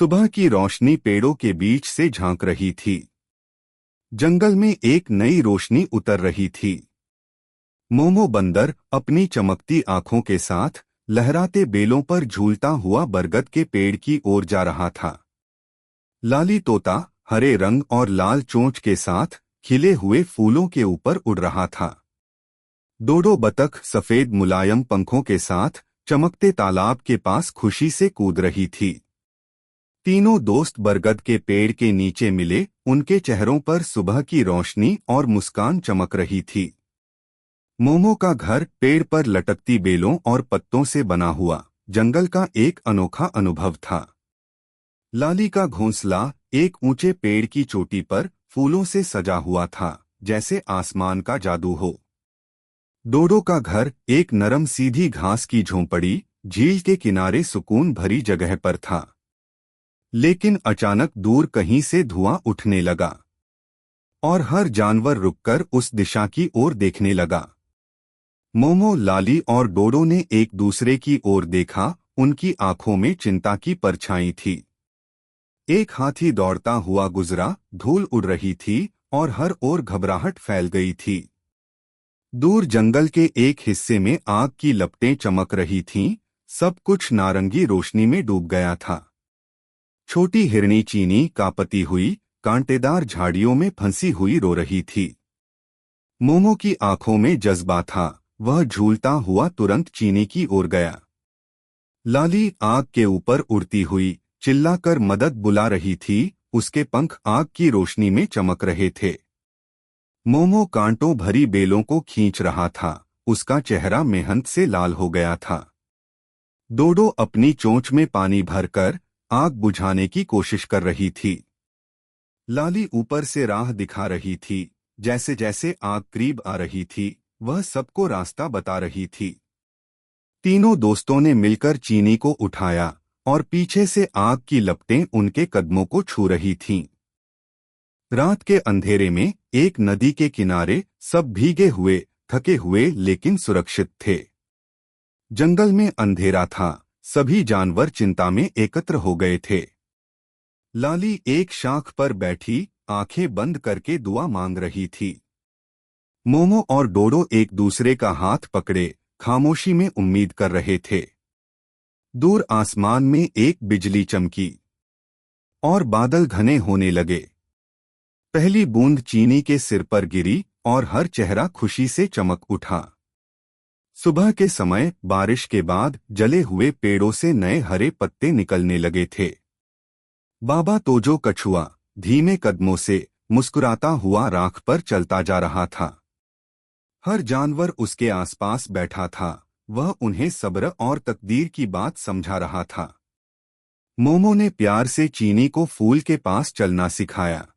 सुबह की रोशनी पेड़ों के बीच से झांक रही थी। जंगल में एक नई रोशनी उतर रही थी। मोमो बंदर अपनी चमकती आंखों के साथ लहराते बेलों पर झूलता हुआ बरगद के पेड़ की ओर जा रहा था। लाली तोता हरे रंग और लाल चोंच के साथ खिले हुए फूलों के ऊपर उड़ रहा था। डोडो बतख सफेद मुलायम पंखों के साथ चमकते तालाब के पास खुशी से कूद रही थी। तीनों दोस्त बरगद के पेड़ के नीचे मिले। उनके चेहरों पर सुबह की रोशनी और मुस्कान चमक रही थी। मोमो का घर पेड़ पर लटकती बेलों और पत्तों से बना हुआ जंगल का एक अनोखा अनुभव था। लाली का घोंसला एक ऊंचे पेड़ की चोटी पर फूलों से सजा हुआ था, जैसे आसमान का जादू हो। डोडो का घर एक नरम सीधी घास की झोंपड़ी झील के किनारे सुकून भरी जगह पर था। लेकिन अचानक दूर कहीं से धुआं उठने लगा और हर जानवर रुककर उस दिशा की ओर देखने लगा। मोमो, लाली और डोडो ने एक दूसरे की ओर देखा। उनकी आंखों में चिंता की परछाई थी। एक हाथी दौड़ता हुआ गुजरा, धूल उड़ रही थी और हर ओर घबराहट फैल गई थी। दूर जंगल के एक हिस्से में आग की लपटें चमक रही थीं। सब कुछ नारंगी रोशनी में डूब गया था। छोटी हिरनी चीनी कांपती हुई कांटेदार झाड़ियों में फंसी हुई रो रही थी। मोमो की आंखों में जज्बा था। वह झूलता हुआ तुरंत चीनी की ओर गया। लाली आग के ऊपर उड़ती हुई चिल्लाकर मदद बुला रही थी। उसके पंख आग की रोशनी में चमक रहे थे। मोमो कांटों भरी बेलों को खींच रहा था। उसका चेहरा मेहनत से लाल हो गया था। डोडो अपनी चोंच में पानी भरकर आग बुझाने की कोशिश कर रही थी। लाली ऊपर से राह दिखा रही थी। जैसे जैसे आग करीब आ रही थी, वह सबको रास्ता बता रही थी। तीनों दोस्तों ने मिलकर चीनी को उठाया और पीछे से आग की लपटें उनके कदमों को छू रही थीं। रात के अंधेरे में एक नदी के किनारे सब भीगे हुए, थके हुए लेकिन सुरक्षित थे। जंगल में अंधेरा था। सभी जानवर चिंता में एकत्र हो गए थे। लाली एक शाख पर बैठी आंखें बंद करके दुआ मांग रही थी। मोमो और डोडो एक दूसरे का हाथ पकड़े खामोशी में उम्मीद कर रहे थे। दूर आसमान में एक बिजली चमकी और बादल घने होने लगे। पहली बूंद चीनी के सिर पर गिरी और हर चेहरा खुशी से चमक उठा। सुबह के समय बारिश के बाद जले हुए पेड़ों से नए हरे पत्ते निकलने लगे थे। बाबा तोजो कछुआ धीमे कदमों से मुस्कुराता हुआ राख पर चलता जा रहा था। हर जानवर उसके आसपास बैठा था। वह उन्हें सब्र और तकदीर की बात समझा रहा था। मोमो ने प्यार से चीनी को फूल के पास चलना सिखाया।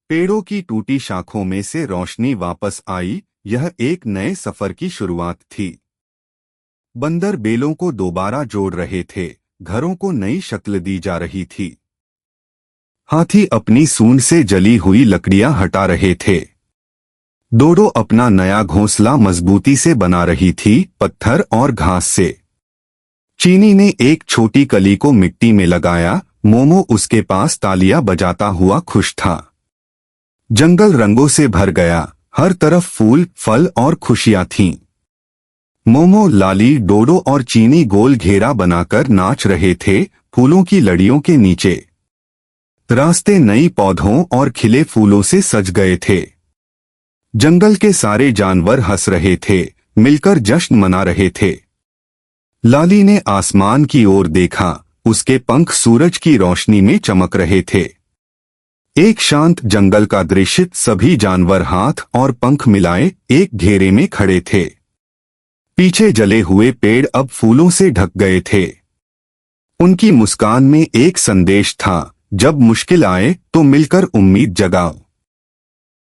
पेड़ों की टूटी शाखों में से रोशनी वापस आई। यह एक नए सफर की शुरुआत थी। बंदर बेलों को दोबारा जोड़ रहे थे। घरों को नई शक्ल दी जा रही थी। हाथी अपनी सूंड से जली हुई लकड़ियां हटा रहे थे। डोडो अपना नया घोंसला मजबूती से बना रही थी, पत्थर और घास से। चीनी ने एक छोटी कली को मिट्टी में लगाया। मोमो उसके पास तालियां बजाता हुआ खुश था। जंगल रंगों से भर गया। हर तरफ फूल, फल और खुशियां थीं। मोमो, लाली, डोडो और चीनी गोल घेरा बनाकर नाच रहे थे, फूलों की लड़ियों के नीचे। रास्ते नई पौधों और खिले फूलों से सज गए थे। जंगल के सारे जानवर हंस रहे थे, मिलकर जश्न मना रहे थे। लाली ने आसमान की ओर देखा। उसके पंख सूरज की रोशनी में चमक रहे थे। एक शांत जंगल का दृश्य। सभी जानवर हाथ और पंख मिलाए एक घेरे में खड़े थे। पीछे जले हुए पेड़ अब फूलों से ढक गए थे। उनकी मुस्कान में एक संदेश था, जब मुश्किल आए तो मिलकर उम्मीद जगाओ।